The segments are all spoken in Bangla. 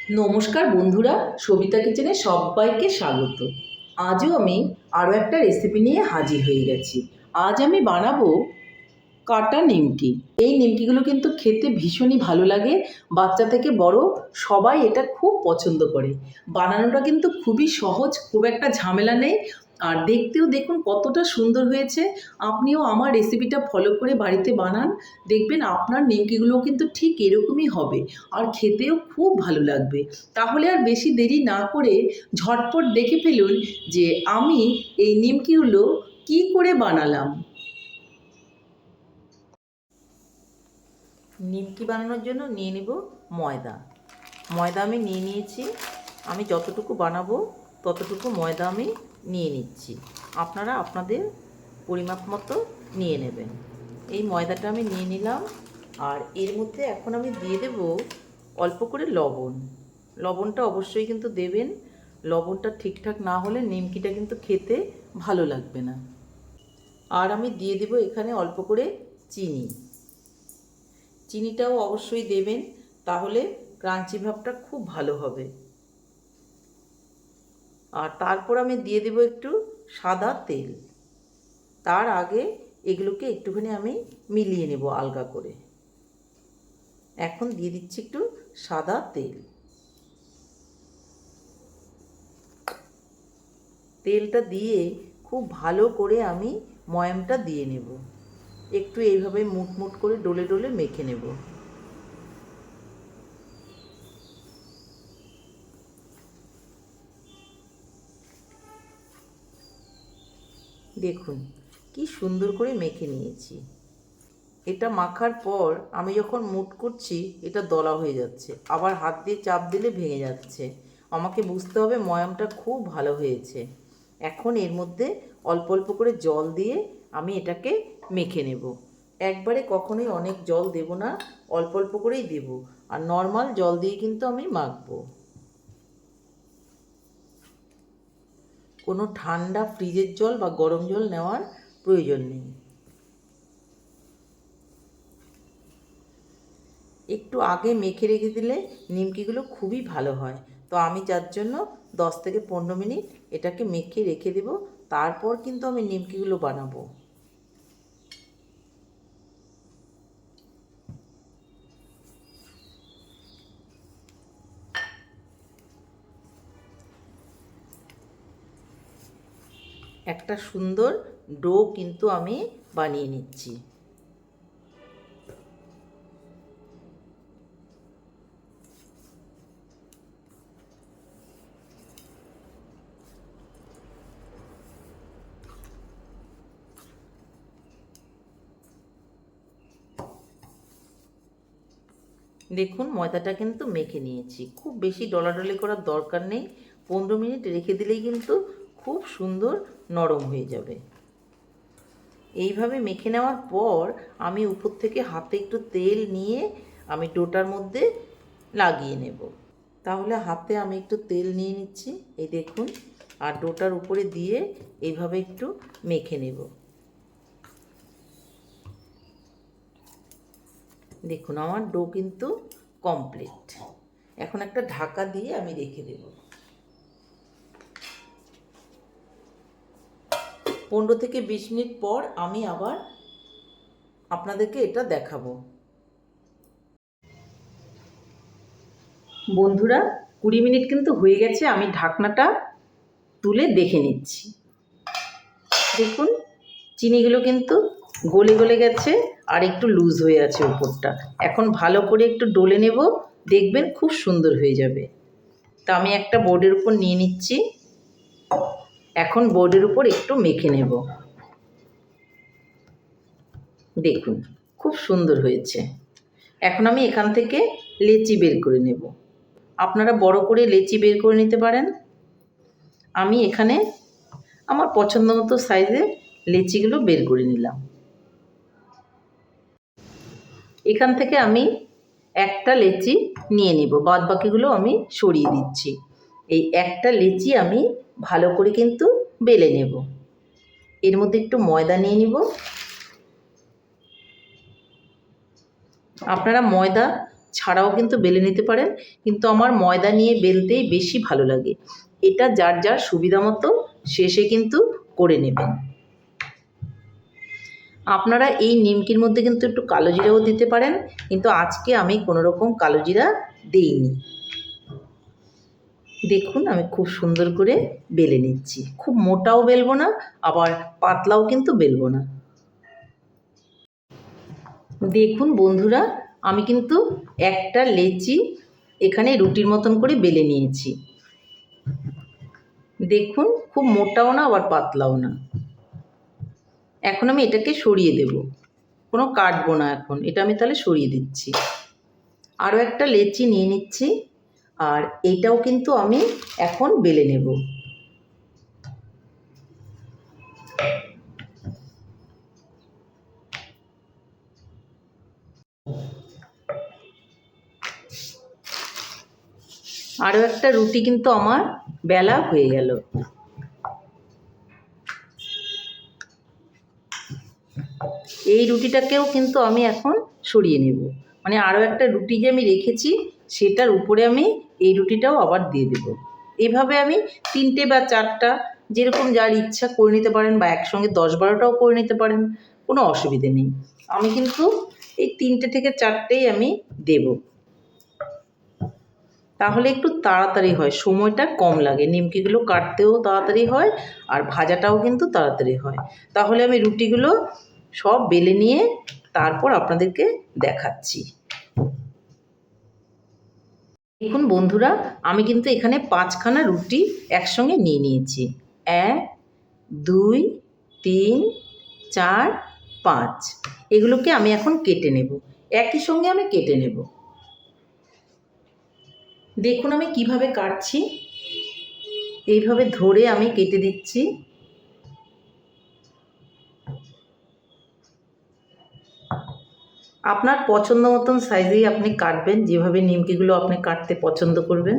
নমস্কার বন্ধুরা, সবিতা কিচেনে সবাইকে স্বাগত। আজও আমি আরও একটা রেসিপি নিয়ে হাজির হয়ে গেছি। আজ আমি বানাবো কাটা নিমকি। এই নিমকিগুলো কিন্তু খেতে ভীষণই ভালো লাগে। বাচ্চা থেকে বড় সবাই এটা খুব পছন্দ করে। বানানোটা কিন্তু খুবই সহজ, খুব একটা ঝামেলা নেই। আর দেখতেও দেখুন কতটা সুন্দর হয়েছে। আপনিও আমার রেসিপিটা ফলো করে বাড়িতে বানান, দেখবেন আপনার নিমকিগুলোও কিন্তু ঠিক এরকমই হবে আর খেতেও খুব ভালো লাগবে। তাহলে আর বেশি দেরি না করে ঝটপট দেখে ফেলুন যে আমি এই নিমকিগুলো কী করে বানালাম। নিমকি বানানোর জন্য নিয়ে নেব ময়দা। ময়দা আমি নিয়ে নিয়েছি। আমি যতটুকু বানাবো ততটুকু ময়দা আমি নিয়ে নিচ্ছি। আপনারা আপনাদের পরিমাপ মতো নিয়ে নেবেন। এই ময়দাটা আমি নিয়ে নিলাম। আর এর মধ্যে এখন আমি দিয়ে দেব অল্প করে লবণ। লবণটা অবশ্যই কিন্তু দেবেন। লবণটা ঠিকঠাক না হলে নিমকিটা কিন্তু খেতে ভালো লাগবে না। আর আমি দিয়ে দেব এখানে অল্প করে চিনি। চিনিটাও অবশ্যই দেবেন, তাহলে ক্রাঞ্চি ভাবটা খুব ভালো হবে। আর তারপর আমি দিয়ে দেব একটু সাদা তেল। তার আগে এগুলোকে একটুখানি আমি মিলিয়ে নেব আলগা করে। এখন দিয়ে দিচ্ছি একটু সাদা তেল। তেলটা দিয়ে খুব ভালো করে আমি ময়ামটা দিয়ে নেব। একটু এইভাবে মুট করে ডলে ডলে মেখে নেব। দেখুন কি সুন্দর করে মেখে নিয়েছি। এটা মাখার পর আমি যখন মুট করছি এটা দলা হয়ে যাচ্ছে, আবার হাত দিয়ে চাপ দিলে ভেঙে যাচ্ছে। আমাকে বুঝতে হবে ময়ামটা খুব ভালো হয়েছে। এখন এর মধ্যে অল্প অল্প করে জল দিয়ে আমি এটাকে মেখে নেব। একবারে কখনোই অনেক জল দেব না, অল্প অল্প করেই দেব। আর নর্মাল জল দিয়ে কিন্তু আমি মাখবো। কোনো ঠান্ডা ফ্রিজের জল বা গরম জল নেওয়ার প্রয়োজন নেই। একটু আগে মেখে রেখে দিলে নিমকিগুলো খুবই ভালো হয়। তো আমি যার জন্য 10 থেকে 15 মিনিট এটাকে মেখে রেখে দেব। তারপর কিন্তু আমি নিমকিগুলো বানাবো। একটা সুন্দর ডো কিন্তু আমি বানিয়ে নিচ্ছি। দেখুন ময়দাটা কিন্তু মেখে নিয়েছি। খুব বেশি ডলাডলি করার দরকার নেই। 15 মিনিট রেখে দিলেই কিন্তু খুব সুন্দর নরম হয়ে যাবে। এইভাবে মেখে নেওয়ার পর আমি উপর থেকে হাতে একটু তেল নিয়ে আমি ডোটার মধ্যে লাগিয়ে নেব। তাহলে হাতে আমি একটু তেল নিয়ে নিচ্ছি, এই দেখুন। আর ডোটার উপরে দিয়ে এইভাবে একটু মেখে নেব। দেখুন আমার ডো কিন্তু কমপ্লিট। এখন একটা ঢাকা দিয়ে আমি রেখে দেব। 15 থেকে 20 মিনিট পর আমি আবার আপনাদেরকে এটা দেখাবো। বন্ধুরা 20 মিনিট কিন্তু হয়ে গেছে। আমি ঢাকনাটা তুলে দেখে নিচ্ছি। দেখুন চিনিগুলো কিন্তু গলে গলে গেছে আর একটু লুজ হয়ে আছে উপরটা। এখন ভালো করে একটু ডলে নেব, দেখবেন খুব সুন্দর হয়ে যাবে। তা আমি একটা বোর্ডের উপর নিয়ে নিচ্ছি। এখন বোর্ডের উপর একটু মেখে নেব। দেখুন খুব সুন্দর হয়েছে। এখন আমি এখান থেকে লেচি বের করে নেব। আপনারা বড় করে লেচি বের করে নিতে পারেন। আমি এখানে আমার পছন্দ মতো সাইজে লেচিগুলো বের করে নিলাম। এখান থেকে আমি একটা লেচি নিয়ে নিব, বাদ বাকিগুলো আমি সরিয়ে দিচ্ছি। এই একটা লেচি আমি ভালো করে কিন্তু বেলে নেব। এর মধ্যে একটু ময়দা নিয়ে নিব। আপনারা ময়দা ছাড়াও কিন্তু বেলে নিতে পারেন, কিন্তু আমার ময়দা নিয়ে বেলতেই বেশি ভালো লাগে। এটা যার যার সুবিধা মতো শেষে কিন্তু করে নেবেন। আপনারা এই নিমকির মধ্যে কিন্তু একটু কালো জিরাও দিতে পারেন, কিন্তু আজকে আমি কোনো রকম কালো জিরা দিইনি। দেখুন আমি খুব সুন্দর করে বেলে নিচ্ছি, খুব মোটাও বেলবো না আবার পাতলাও কিন্তু বেলবো না। দেখুন বন্ধুরা, আমি কিন্তু একটা লেচি এখানে রুটির মতন করে বেলে নিয়েছি। দেখুন খুব মোটাও না আবার পাতলাও না। এখন আমি এটাকে সরিয়ে দেব, কোনো কাটবো না এখন, এটা আমি তাহলে সরিয়ে দিচ্ছি। আরও একটা লেচি নিয়ে নিচ্ছি, আর এটাও কিন্তু আমি এখন বেলে নেব। আরও একটা রুটি কিন্তু আমার বেলা হয়ে গেল। এই রুটিটাকেও কিন্তু আমি এখন সরিয়ে নেব, মানে আরও একটা রুটি যে আমি রেখেছি সেটার উপরে আমি এই রুটিটাও আবার দিয়ে দেব। এভাবে আমি 3টে বা 4টা যেরকম যার ইচ্ছা করে নিতে পারেন, বা একসঙ্গে 10-12টাও করে নিতে পারেন, কোনো অসুবিধে নেই। আমি কিন্তু এই 3টে থেকে 4টেই আমি দেব, তাহলে একটু তাড়াতাড়ি হয়, সময়টা কম লাগে, নিমকিগুলো কাটতেও তাড়াতাড়ি হয় আর ভাজাটাও কিন্তু তাড়াতাড়ি হয়। তাহলে আমি রুটিগুলো সব বেলে নিয়ে তারপর আপনাদেরকে দেখাচ্ছি। দেখুন বন্ধুরা, আমি কিন্তু এখানে 5খানা রুটি একসঙ্গে নিয়ে নিয়েছি। 1 2 3 4 5, এগুলোকে আমি এখন কেটে নেব, একই সঙ্গে আমি কেটে নেব। দেখুন আমি কিভাবে কাটছি, এইভাবে ধরে আমি কেটে দিচ্ছি। আপনার পছন্দ মতন সাইজেই আপনি কাটবেন, যেভাবে নিমকিগুলো আপনি কাটতে পছন্দ করবেন।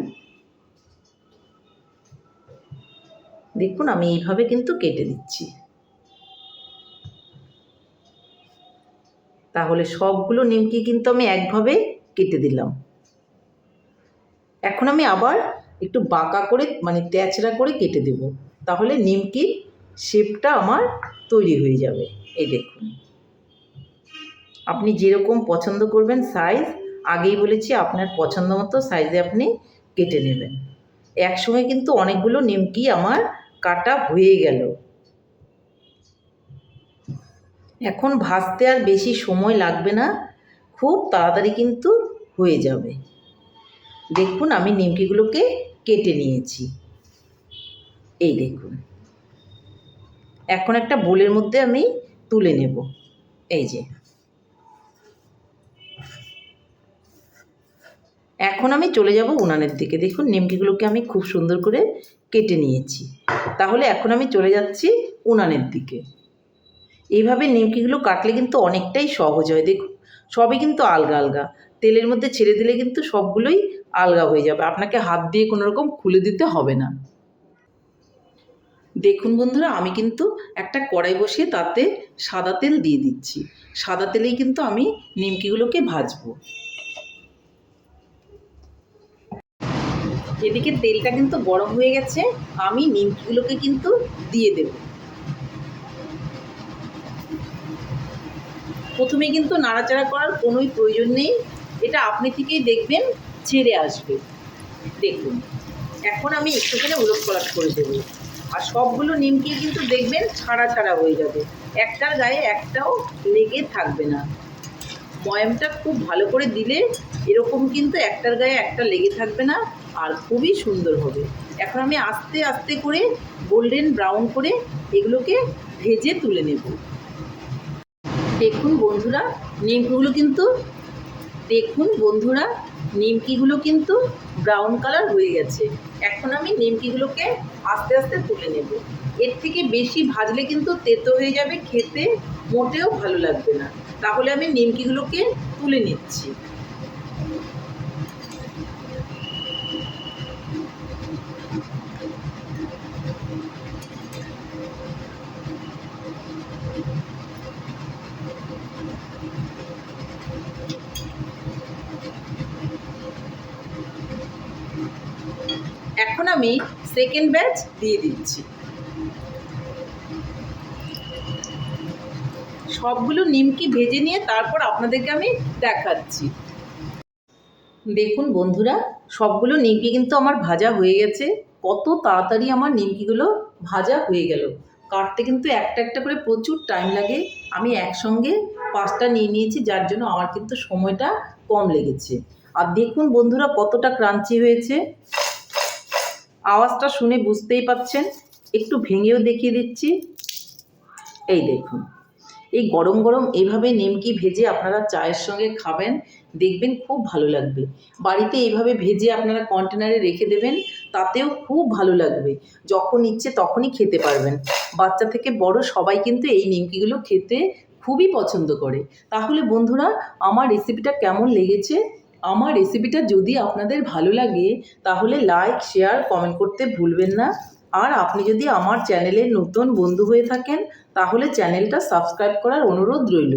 দেখুন আমি এইভাবে কিন্তু কেটে দিচ্ছি, তাহলে সবগুলো নিমকি কিন্তু আমি একভাবে কেটে দিলাম। এখন আমি আবার একটু বাঁকা করে, মানে তেচড়া করে কেটে দেব, তাহলে নিমকির শেপটা আমার তৈরি হয়ে যাবে। এই দেখুন, আপনি যেরকম পছন্দ করবেন সাইজ, আগেই বলেছি আপনার পছন্দ মতো সাইজে আপনি কেটে নেবেন। একসঙ্গে কিন্তু অনেকগুলো নিমকি আমার কাটা হয়ে গেল। এখন ভাজতে আর বেশি সময় লাগবে না, খুব তাড়াতাড়ি কিন্তু হয়ে যাবে। দেখুন আমি নিমকিগুলোকে কেটে নিয়েছি, এই দেখুন। এখন একটা বোলের মধ্যে আমি তুলে নেব, এই যে। এখন আমি চলে যাব উনানের দিকে। দেখুন নিমকিগুলোকে আমি খুব সুন্দর করে কেটে নিয়েছি, তাহলে এখন আমি চলে যাচ্ছি উনানের দিকে। এইভাবে নিমকিগুলো কাটলে কিন্তু অনেকটাই সহজ হয়। দেখুন সবই কিন্তু আলগা আলগা, তেলের মধ্যে ছেড়ে দিলে কিন্তু সবগুলোই আলগা হয়ে যাবে, আপনাকে হাত দিয়ে কোনো রকম খুলে দিতে হবে না। দেখুন বন্ধুরা, আমি কিন্তু একটা কড়াই বসিয়ে তাতে সাদা তেল দিয়ে দিচ্ছি। সাদা তেলেই কিন্তু আমি নিমকিগুলোকে ভাজবো। এদিকে তেলটা কিন্তু গরম হয়ে গেছে, আমি নিমকিগুলোকে কিন্তু দিয়ে দেব। প্রথমে কিন্তু নাড়াচাড়া করার কোনোই প্রয়োজন নেই, এটা আপনি থেকেই দেখবেন ছেড়ে আসবে। দেখুন এখন আমি একটুখানি উলটপালট করে দেবো, আর সবগুলো নিমকি কিন্তু দেখবেন ছাড়া ছাড়া হয়ে যাবে, একটার গায়ে একটাও লেগে থাকবে না। ময়ামটা খুব ভালো করে দিলে এরকম কিন্তু একটার গায়ে একটা লেগে থাকবে না, আর খুবই সুন্দর হবে। এখন আমি আস্তে আস্তে করে গোল্ডেন ব্রাউন করে এগুলোকে ভেজে তুলে নেব। দেখুন বন্ধুরা নিমকিগুলো কিন্তু নিমকিগুলো কিন্তু ব্রাউন কালার হয়ে গেছে। এখন আমি নিমকিগুলোকে আস্তে আস্তে তুলে নেব। এর থেকে বেশি ভাজলে কিন্তু তেতো হয়ে যাবে, খেতে মোটেও ভালো লাগবে না। তাহলে আমি নিমকিগুলোকে তুলে নিচ্ছি। আমি সেকেন্ড ব্যাচ দিয়ে দিচ্ছি। সবগুলো নিমকি ভেজে নিয়ে তারপর আপনাদেরকে আমি দেখাচ্ছি। দেখুন বন্ধুরা, সবগুলো নিমকি কিন্তু আমার ভাজা হয়ে গেছে। কত তাড়াতাড়ি আমার নিমকিগুলো ভাজা হয়ে গেল। কাটতে কিন্তু একটা একটা করে প্রচুর টাইম লাগে। আমি একসঙ্গে 5টা নিয়ে নিয়েছি, যার জন্য আমার কিন্তু সময়টা কম লেগেছে। আর দেখুন বন্ধুরা কতটা ক্রাঞ্চি হয়েছে, আওয়াজটা শুনে বুঝতেই পাচ্ছেন। একটু ভেঙেও দেখিয়ে দিচ্ছি, এই দেখুন। এই গরম গরম এইভাবে নিমকি ভেজে আপনারা চায়ের সঙ্গে খাবেন, দেখবেন খুব ভালো লাগবে। বাড়িতে এইভাবে ভেজে আপনারা কন্টেনারে রেখে দেবেন, তাতেও খুব ভালো লাগবে। যখন ইচ্ছে তখনই খেতে পারবেন। বাচ্চা থেকে বড় সবাই কিন্তু এই নিমকিগুলো খেতে খুবই পছন্দ করে। তাহলে বন্ধুরা, আমার রেসিপিটা কেমন লেগেছে? আমার রেসিপিটা যদি আপনাদের ভালো লাগে তাহলে লাইক, শেয়ার, কমেন্ট করতে ভুলবেন না। আর আপনি যদি আমার চ্যানেলের নতুন বন্ধু হয়ে থাকেন তাহলে চ্যানেলটা সাবস্ক্রাইব করার অনুরোধ রইল।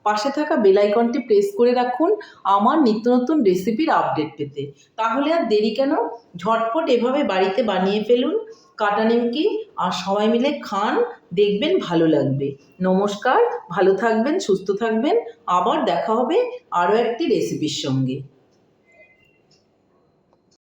পাশে থাকা বেল আইকনটি প্রেস করে রাখুন আমার নিত্য নতুন রেসিপির আপডেট পেতে। তাহলে আর দেরি কেন, ঝটপট এভাবে বাড়িতে বানিয়ে ফেলুন কাটা নিমকি, আর সবাই মিলে খান, দেখবেন ভালো লাগবে। নমস্কার, ভালো থাকবেন, সুস্থ থাকবেন। আবার দেখা হবে আরও একটি রেসিপির সঙ্গে।